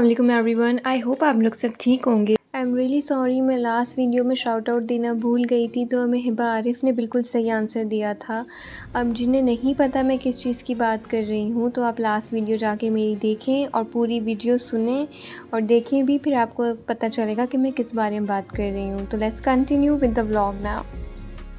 अस्सलाम everyone, I hope आप लोग सब ठीक होंगे। आई एम रियली सॉरी, मैं लास्ट वीडियो में शाउट आउट देना भूल गई थी, तो हमें हिबा आरिफ ने बिल्कुल सही आंसर दिया था। अब जिन्हें नहीं पता मैं किस चीज़ की बात कर रही हूँ, तो आप लास्ट वीडियो जाके मेरी देखें और पूरी वीडियो सुनें और देखें भी, फिर आपको पता चलेगा कि मैं किस बारे में बात कर रही हूँ। तो let's continue with the vlog now.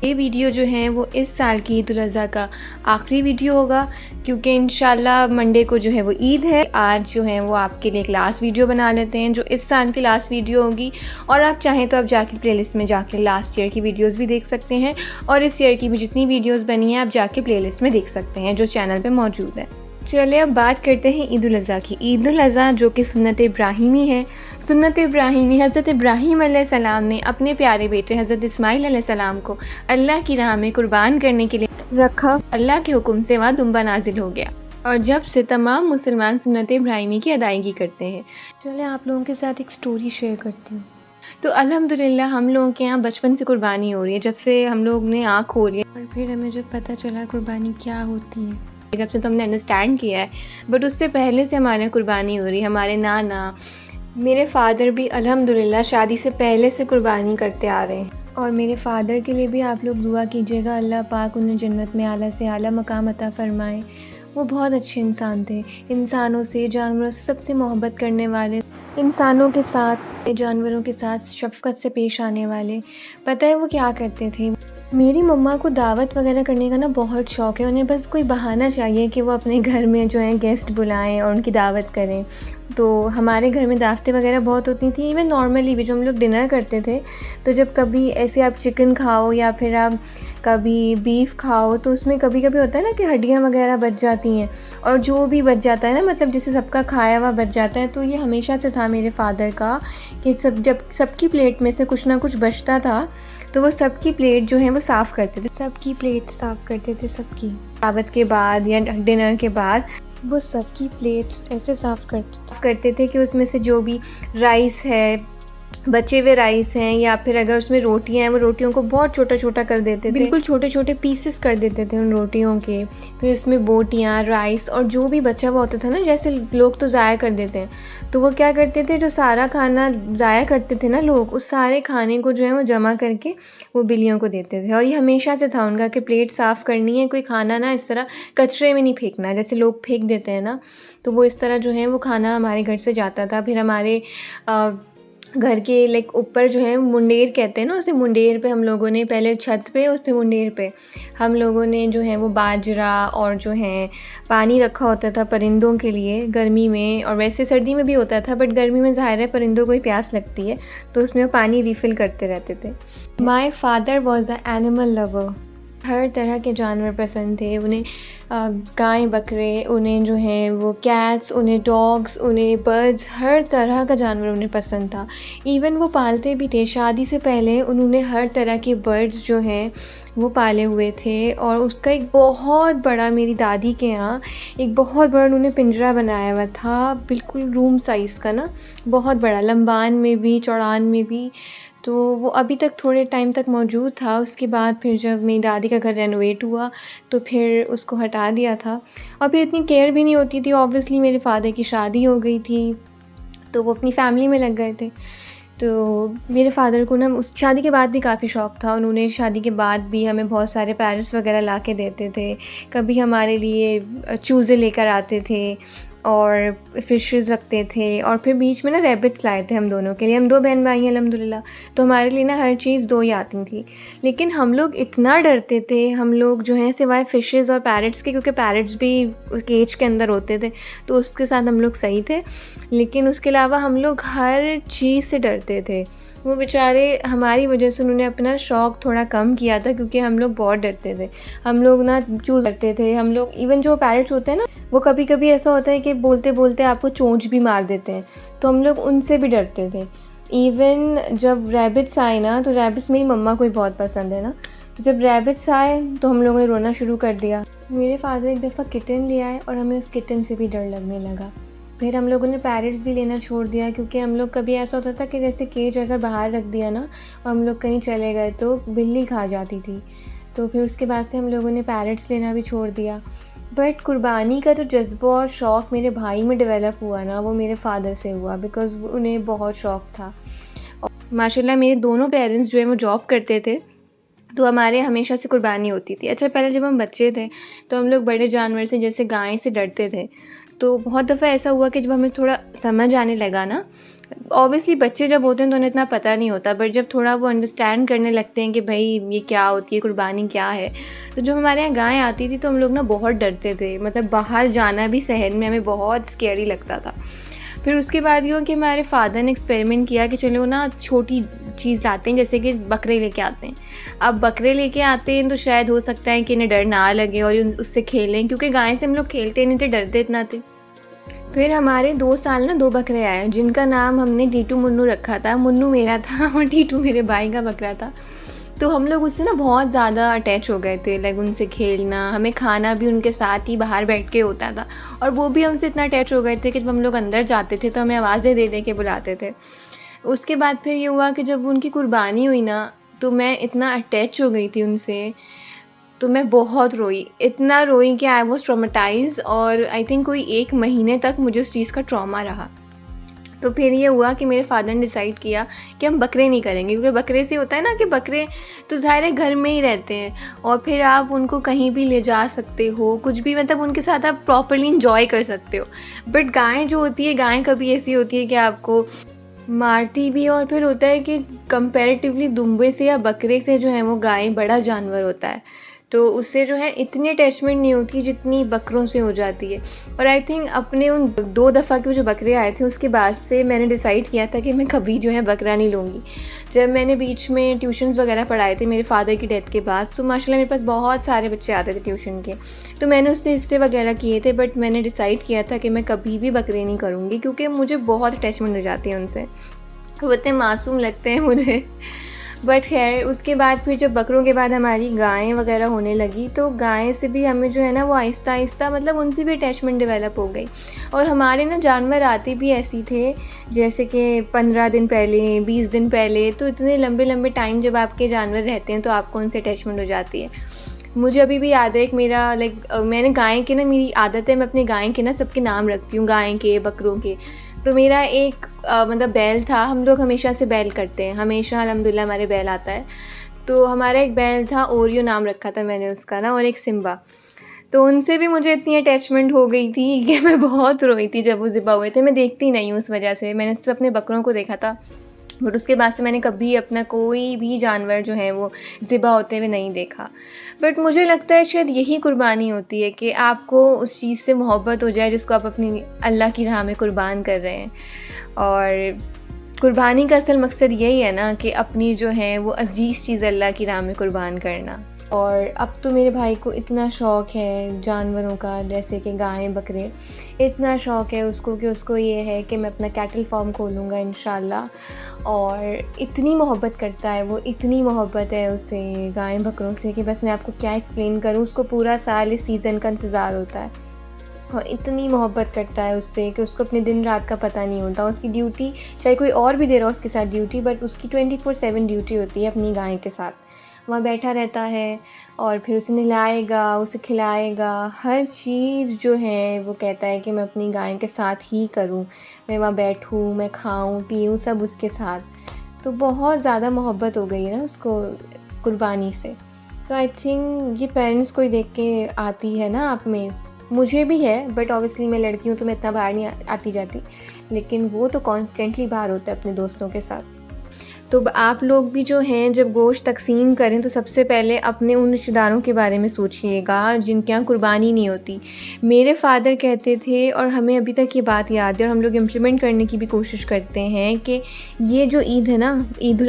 ये वीडियो जो है वो इस साल की ईद उल अज़हा का आखिरी वीडियो होगा, क्योंकि इंशाल्लाह मंडे को जो है वो ईद है। आज जो है वो आपके लिए एक लास्ट वीडियो बना लेते हैं जो इस साल की लास्ट वीडियो होगी। और आप चाहें तो आप जाके प्लेलिस्ट में जाके लास्ट ईयर की वीडियोस भी देख सकते हैं, और इस ईयर की भी जितनी वीडियोस बनी हैं आप जाके प्लेलिस्ट में देख सकते हैं जो चैनल पे मौजूद है। चलिए अब बात करते हैं ईद उल अज़हा की। ईद उल अज़हा जो कि सुन्नत इब्राहीमी है। सुन्नत इब्राहीमी हज़रत इब्राहीम अलैहिस्सलाम ने अपने प्यारे बेटे हज़रत इस्माईल अलैहिस्सलाम को अल्लाह की राह में कुर्बान करने के लिए रखा। अल्लाह के हुक्म से वहाँ दुम्बा नाजिल हो गया, और जब से तमाम मुसलमान सुन्नत इब्राहीमी की अदायगी करते हैं। चलिए आप लोगों के साथ एक स्टोरी शेयर करती हूँ। तो अल्हम्दुलिल्लाह हम लोगों के यहाँ बचपन से कुर्बानी हो रही है, जब से हम लोग ने आँख खोली है। और फिर हमें जब पता चला कुर्बानी क्या होती है, जब से तो हमने अंडरस्टैंड किया है, बट उससे पहले से हमारे कुर्बानी हो रही है। हमारे नाना, मेरे फ़ादर भी अल्हम्दुलिल्लाह शादी से पहले से कुर्बानी करते आ रहे हैं। और मेरे फ़ादर के लिए भी आप लोग दुआ कीजिएगा, अल्लाह पाक उन्हें जन्नत में आला से आला मकाम अता फ़रमाए। वो बहुत अच्छे इंसान थे, इंसानों से, जानवरों से सबसे मोहब्बत करने वाले, इंसानों के साथ, जानवरों के साथ शफ़क़त से पेश आने वाले। पता है वो क्या करते थे? मेरी मम्मा को दावत वगैरह करने का ना बहुत शौक़ है। उन्हें बस कोई बहाना चाहिए कि वो अपने घर में जो है गेस्ट बुलाएं और उनकी दावत करें। तो हमारे घर में दावतें वगैरह बहुत होती थी। इवन नॉर्मली भी जो हम लोग डिनर करते थे, तो जब कभी ऐसे आप चिकन खाओ या फिर आप कभी बीफ खाओ, तो उसमें कभी कभी होता है ना कि हड्डियाँ वगैरह बच जाती हैं, और जो भी बच जाता है ना, मतलब जिसे सबका खाया हुआ बच जाता है। तो ये हमेशा से था मेरे फ़ादर का कि जब सबकी प्लेट में से कुछ ना कुछ बचता था, तो वो सबकी प्लेट जो है वो साफ़ करते थे। सबकी प्लेट साफ़ करते थे, सबकी दावत के बाद या डिनर के बाद वो सबकी प्लेट्स ऐसे साफ़ करते थे कि उसमें से जो भी राइस है, बचे हुए राइस हैं, या फिर अगर उसमें रोटियां हैं, वो रोटियों को बहुत छोटा छोटा कर देते थे, बिल्कुल छोटे छोटे पीसेस कर देते थे उन रोटियों के। फिर इसमें बोटियां, राइस और जो भी बचा हुआ होता था ना, जैसे लोग तो ज़ाया कर देते हैं, तो वो क्या करते थे, जो सारा खाना ज़ाया करते थे ना लोग, उस सारे खाने को जो है वो जमा करके वो बिल्लियों को देते थे। और ये हमेशा से था उनका कि प्लेट साफ़ करनी है, कोई खाना ना इस तरह कचरे में नहीं फेंकना, जैसे लोग फेंक देते हैं ना। तो वो इस तरह जो है वो खाना हमारे घर से जाता था। फिर हमारे घर के लाइक ऊपर जो है मुंडेर कहते हैं ना उसे, मुंडेर पे हम लोगों ने पहले छत पे, उस पे मुंडेर पे हम लोगों ने जो है वो बाजरा और जो है पानी रखा होता था परिंदों के लिए गर्मी में, और वैसे सर्दी में भी होता था, बट गर्मी में ज़ाहिर है परिंदों को ही प्यास लगती है, तो उसमें वो पानी रिफ़िल करते रहते थे। My father was a animal lover. हर तरह के जानवर पसंद थे उन्हें, गाय बकरे, उन्हें जो है वो कैट्स, उन्हें डॉग्स, उन्हें बर्ड्स, हर तरह का जानवर उन्हें पसंद था। इवन वो पालते भी थे। शादी से पहले उन्होंने हर तरह के बर्ड्स जो हैं वो पाले हुए थे, और उसका एक बहुत बड़ा, मेरी दादी के यहाँ एक बहुत बड़ा उन्होंने पिंजरा बनाया हुआ था, बिल्कुल रूम साइज़ का ना, बहुत बड़ा, लंबान में भी चौड़ान में भी। तो वो अभी तक थोड़े टाइम तक मौजूद था। उसके बाद फिर जब मेरी दादी का घर रेनोवेट हुआ तो फिर उसको हटा दिया था, और फिर इतनी केयर भी नहीं होती थी। ऑब्वियसली मेरे फादर की शादी हो गई थी, तो वो अपनी फैमिली में लग गए थे। तो मेरे फ़ादर को ना उस शादी के बाद भी काफ़ी शौक़ था। उन्होंने शादी के बाद भी हमें बहुत सारे पैरट्स वगैरह ला के देते थे। कभी हमारे लिए चूज़े लेकर आते थे और फ़िशेस रखते थे, और फिर बीच में ना रैबिट्स लाए थे हम दोनों के लिए। हम 2 बहन भाई हैं अल्हम्दुलिल्लाह, तो हमारे लिए ना हर चीज़ 2 ही आती थी। लेकिन हम लोग इतना डरते थे, हम लोग जो हैं सिवाय फ़िशेस और पैरट्स के, क्योंकि पैरट्स भी केज के अंदर होते थे, तो उसके साथ हम लोग सही थे। लेकिन उसके अलावा हम लोग हर चीज़ से डरते थे। वो बेचारे हमारी वजह से उन्होंने अपना शौक़ थोड़ा कम किया था, क्योंकि हम लोग बहुत डरते थे। हम लोग ना चूज़ करते थे, हम लोग इवन जो पैरट्स होते हैं ना, वो कभी कभी ऐसा होता है कि बोलते बोलते आपको चोंच भी मार देते हैं, तो हम लोग उनसे भी डरते थे। इवन जब रैबिट्स आए ना, तो रैबिट्स मेरी मम्मा को ही बहुत पसंद है ना, तो जब रैबिट्स आए तो हम लोगों ने रोना शुरू कर दिया। मेरे फादर एक दफ़ा किटन ले आए और हमें उस किटन से भी डर लगने लगा। फिर हम लोगों ने पैरट्स भी लेना छोड़ दिया, क्योंकि हम लोग कभी ऐसा होता था कि जैसे केज अगर बाहर रख दिया ना, हम लोग कहीं चले गए तो बिल्ली खा जाती थी। तो फिर उसके बाद से हम लोगों ने पैरट्स लेना भी छोड़ दिया। बट कुर्बानी का जो जज़्बा और शौक़ मेरे भाई में डेवलप हुआ ना, वो मेरे फ़ादर से हुआ, बिकॉज़ उन्हें बहुत शौक़ था। और माशाल्लाह मेरे दोनों पेरेंट्स जो है वो जॉब करते थे, तो हमारे हमेशा से कुर्बानी होती थी। अच्छा, पहले जब हम बच्चे थे तो हम लोग बड़े जानवर से जैसे गाय से डरते थे। तो बहुत दफ़ा ऐसा हुआ कि जब हमें थोड़ा समझ आने लगा ना, ऑब्वियसली बच्चे जब होते हैं तो उन्हें इतना पता नहीं होता, बट जब थोड़ा वो अंडरस्टैंड करने लगते हैं कि भाई ये क्या होती है, कुर्बानी क्या है, तो जब हमारे यहाँ गाय आती थी तो हम लोग ना बहुत डरते थे। मतलब बाहर जाना भी शहर में हमें बहुत स्कैरी लगता था। फिर उसके बाद ये हुआ कि हमारे फ़ादर ने एक्सपेरिमेंट किया कि चलो ना छोटी चीज़ लाते हैं, जैसे कि बकरे लेके आते हैं। अब बकरे लेके आते हैं तो शायद हो सकता है कि इन्हें डर ना लगे और उससे खेलें, क्योंकि गाय से हम लोग खेलते नहीं थे, डरते इतना थे। फिर हमारे 2 साल ना 2 बकरे आए, जिनका नाम हमने टीटू मुन्नू रखा था। मुन्नू मेरा था और टीटू मेरे भाई का बकरा था। तो हम लोग उससे ना बहुत ज़्यादा अटैच हो गए थे, लाइक उनसे खेलना, हमें खाना भी उनके साथ ही बाहर बैठ के होता था, और वो भी हमसे इतना अटैच हो गए थे कि जब हम लोग अंदर जाते थे तो हमें आवाज़ें दे दे के बुलाते थे। उसके बाद फिर ये हुआ कि जब उनकी कुर्बानी हुई ना, तो मैं इतना अटैच हो गई थी उनसे, तो मैं बहुत रोई, इतना रोई कि आई वाज़ ट्रॉमेटाइज़्ड, और आई थिंक कोई 1 महीने तक मुझे उस चीज़ का ट्रॉमा रहा। तो फिर ये हुआ कि मेरे फ़ादर ने डिसाइड किया कि हम बकरे नहीं करेंगे, क्योंकि बकरे से होता है ना कि बकरे तो ज़ाहिर है घर में ही रहते हैं और फिर आप उनको कहीं भी ले जा सकते हो, कुछ भी, मतलब उनके साथ आप प्रॉपर्ली इंजॉय कर सकते हो। बट गाय जो होती है, गाय कभी ऐसी होती है कि आपको मारती भी है, और फिर होता है कि कंपैरेटिवली दुम्बे से या बकरे से जो है वो गाय बड़ा जानवर होता है, तो उससे जो है इतनी अटैचमेंट नहीं होती जितनी बकरों से हो जाती है। और आई थिंक अपने उन 2 दफ़ा के जो बकरे आए थे उसके बाद से मैंने डिसाइड किया था कि मैं कभी जो है बकरा नहीं लूँगी। जब मैंने बीच में ट्यूशन्स वगैरह पढ़ाए थे मेरे फादर की डेथ के बाद, तो माशाल्लाह मेरे पास बहुत सारे बच्चे आते थे ट्यूशन के, तो मैंने उससे हिस्से वगैरह किए थे, बट मैंने डिसाइड किया था कि मैं कभी भी बकरे नहीं करूँगी, क्योंकि मुझे बहुत अटैचमेंट हो जाती है उनसे, वो इतने मासूम लगते हैं मुझे। बट खैर उसके बाद फिर जब बकरों के बाद हमारी गायें वगैरह होने लगी, तो गाय से भी हमें जो है ना वो आहिस्ता आहिस्ता, मतलब उनसे भी अटैचमेंट डेवलप हो गई। और हमारे ना जानवर आते भी ऐसी थे, जैसे कि 15 दिन पहले, 20 दिन पहले, तो इतने लंबे लंबे टाइम जब आपके जानवर रहते हैं तो आपको उनसे अटैचमेंट हो जाती है। मुझे अभी भी याद है, एक मेरा मैंने गाय के ना, मेरी आदत है मैं अपने गाय के ना सबके नाम रखती हूँ, गाय के, बकरों के। तो मेरा एक मतलब बैल था, हम लोग हमेशा से बैल करते हैं, हमेशा अल्हम्दुलिल्लाह हमारे बैल आता है। तो हमारा एक बैल था, ओरियो नाम रखा था मैंने उसका ना, और एक सिम्बा। तो उनसे भी मुझे इतनी अटैचमेंट हो गई थी कि मैं बहुत रोई थी जब वो ज़िबा हुए थे। मैं देखती नहीं हूँ उस वजह से, मैंने सिर्फ अपने बकरों को देखा था, बट उसके बाद से मैंने कभी अपना कोई भी जानवर जो है वो ज़िबा होते हुए नहीं देखा। बट मुझे लगता है शायद यही कुर्बानी होती है कि आपको उस चीज़ से मोहब्बत हो जाए जिसको आप अपनी अल्लाह की राह में कुर्बान कर रहे हैं। और कुर्बानी का असल मकसद यही है ना कि अपनी जो है वो अज़ीज़ चीज़ अल्लाह की राह में कुर्बान करना। और अब तो मेरे भाई को इतना शौक़ है जानवरों का, जैसे कि गाय, बकरे, इतना शौक़ है उसको कि उसको ये है कि मैं अपना कैटल फार्म खोलूँगा इंशाल्लाह। और इतनी मोहब्बत करता है वो, इतनी मोहब्बत है उसे गाय बकरों से कि बस मैं आपको क्या एक्सप्लेन करूँ। उसको पूरा साल इस सीज़न का इंतज़ार होता है और इतनी मोहब्बत करता है उससे कि उसको अपने दिन रात का पता नहीं होता। उसकी ड्यूटी, चाहे कोई और भी दे रहा हो उसके साथ ड्यूटी, बट उसकी 24/7 ड्यूटी होती है अपनी गाय के साथ। वहाँ बैठा रहता है और फिर उसे नहलाएगा, उसे खिलाएगा, हर चीज़ जो है वो कहता है कि मैं अपनी गाय के साथ ही करूँ, मैं वहाँ बैठूँ, मैं खाऊँ पीऊँ, सब उसके साथ। तो बहुत ज़्यादा मोहब्बत हो गई है ना उसको कुर्बानी से। तो आई थिंक ये पेरेंट्स को ही देख के आती है ना आप में, मुझे भी है, बट ऑब्वियसली मैं लड़की हूँ तो मैं इतना बाहर नहीं आती जाती, लेकिन वो तो कॉन्स्टेंटली बाहर होता है अपने दोस्तों के साथ। तो आप लोग भी जो हैं जब गोश्त तकसीम करें तो सबसे पहले अपने उन रिश्तेदारों के बारे में सोचिएगा जिनके यहाँ कुर्बानी नहीं होती। मेरे फ़ादर कहते थे, और हमें अभी तक ये बात याद है और हम लोग इम्प्लीमेंट करने की भी कोशिश करते हैं, कि ये जो ईद है ना, ईद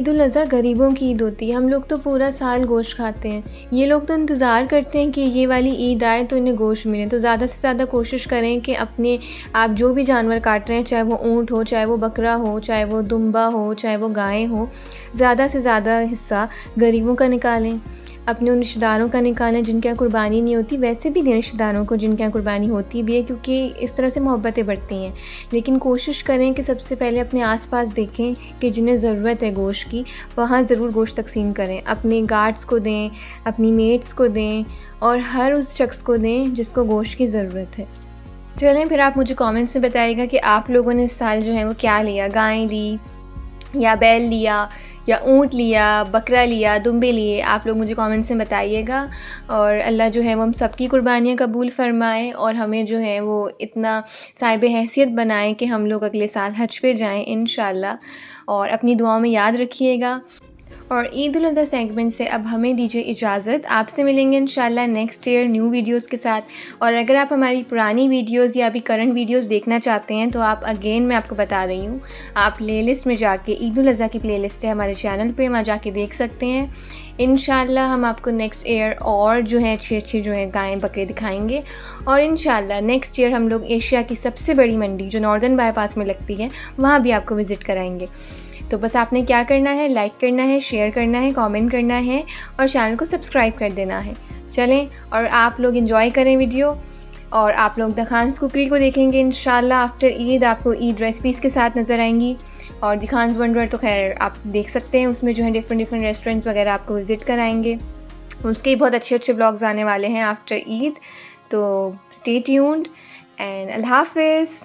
उल अज़हा गरीबों की ईद होती है। हम लोग तो पूरा साल गोश्त खाते हैं, ये लोग तो इंतज़ार करते हैं कि ये वाली ईद आए तो इन्हें गोश्त मिले। तो ज़्यादा से ज़्यादा कोशिश करें कि अपने आप जो भी जानवर काट रहे हैं, चाहे वो ऊँट हो, चाहे वो बकरा हो, चाहे वो दुम्बा हो, चाहे वो गाय हो, ज़्यादा से ज़्यादा हिस्सा गरीबों का निकालें। अपने उन रिश्तेदारों का निकालें जिनके यहाँ कुर्बानी नहीं होती, वैसे भी दें रिश्तेदारों को जिनके यहाँ कुर्बानी होती भी है, क्योंकि इस तरह से मोहब्बतें बढ़ती हैं। लेकिन कोशिश करें कि सबसे पहले अपने आसपास देखें कि जिन्हें ज़रूरत है गोश्त की, वहाँ ज़रूर गोश्त तकसीम करें। अपने गार्ड्स को दें, अपनी मेट्स को दें और हर उस शख्स को दें जिसको गोश्त की ज़रूरत है। चलें, फिर आप मुझे कमेंट्स में बताइएगा कि आप लोगों ने इस साल जो है वो क्या लिया, गाय ली या बैल लिया या ऊँट लिया, बकरा लिया, दुम्बे लिए। आप लोग मुझे कमेंट्स में बताइएगा और अल्लाह जो है वो हम सबकी कुर्बानियाँ कबूल फ़रमाए और हमें जो है वो इतना साहिब हैसियत बनाए कि हम लोग अगले साल हज पे जाएँ इंशाअल्लाह। और अपनी दुआओं में याद रखिएगा। और ईद उल अज़हा सेगमेंट से अब हमें दीजिए इजाज़त। आपसे मिलेंगे इंशाल्लाह नेक्स्ट ईयर न्यू वीडियोस के साथ। और अगर आप हमारी पुरानी वीडियोस या अभी करंट वीडियोस देखना चाहते हैं तो आप मैं आपको बता रही हूँ, आप प्लेलिस्ट में जाके ईद उल अज़हा की प्लेलिस्ट है हमारे चैनल पे, वहाँ जाके देख सकते हैं। इंशाल्लाह हम आपको नेक्स्ट ईयर और जो है अच्छी जो है गायें बकरे दिखाएंगे। और इंशाल्लाह नेक्स्ट ईयर हम लोग एशिया की सबसे बड़ी मंडी जो नॉर्दर्न बाईपास में लगती है वहाँ भी आपको विज़िट कराएंगे। तो बस आपने क्या करना है, लाइक करना है, शेयर करना है, कमेंट करना है और चैनल को सब्सक्राइब कर देना है। चलें, और आप लोग एंजॉय करें वीडियो और आप लोग द खान्स कुकरी को देखेंगे इंशाल्लाह आफ्टर ईद। आपको ईद रेसिपीज़ के साथ नज़र आएंगी। और द खान्स वंडर तो खैर आप देख सकते हैं, उसमें जो है डिफरेंट रेस्टोरेंट्स वगैरह आपको विज़िट कराएंगे। उसके बहुत अच्छे ब्लॉग्स आने वाले हैं आफ्टर ईद। तो स्टे ट्यून्ड एंड अल्लाह हाफ़िज़।